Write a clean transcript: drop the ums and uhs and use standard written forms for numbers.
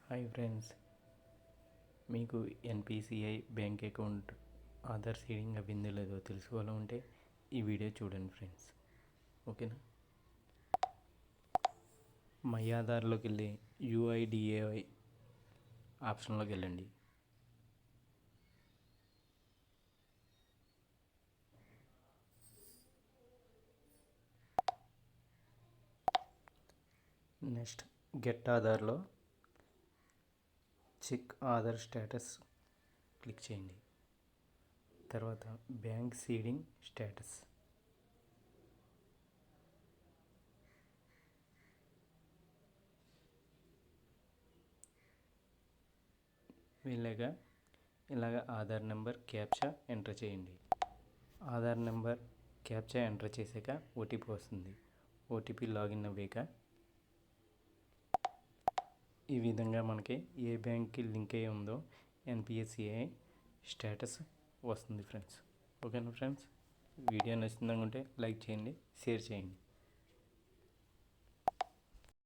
Hi friends, మీకు NPCI bank account Aadhaar seeding అవ్విందో లేదో తెలుసుకోవాలంటే ఈ వీడియో చూడండి ఫ్రెండ్స్. ఓకేనా? మై ఆధార్లోకి వెళ్ళి యూఐడిఏఐ ఆప్షన్లోకి వెళ్ళండి. నెక్స్ట్ గెట్ ఆధార్లో చెక్ ఆధార్ స్టేటస్ క్లిక్ చేయండి. తర్వాత బ్యాంక్ సీడింగ్ స్టేటస్, ఇలాగ ఆధార్ నెంబర్ క్యాప్చా ఎంటర్ చేయండి. ఆధార్ నెంబర్ క్యాప్చా ఎంటర్ చేశాక ఓటీపీ వస్తుంది. ఓటీపీ లాగిన్ అవ్వాక ఈ విధంగా మనకి ఏ బ్యాంక్కి లింక్ అయ్యి ఉందో ఎన్పిసిఐ స్టేటస్ వస్తుంది ఫ్రెండ్స్. ఓకేనా ఫ్రెండ్స్? వీడియో నచ్చిందనుకుంటే లైక్ చేయండి, షేర్ చేయండి.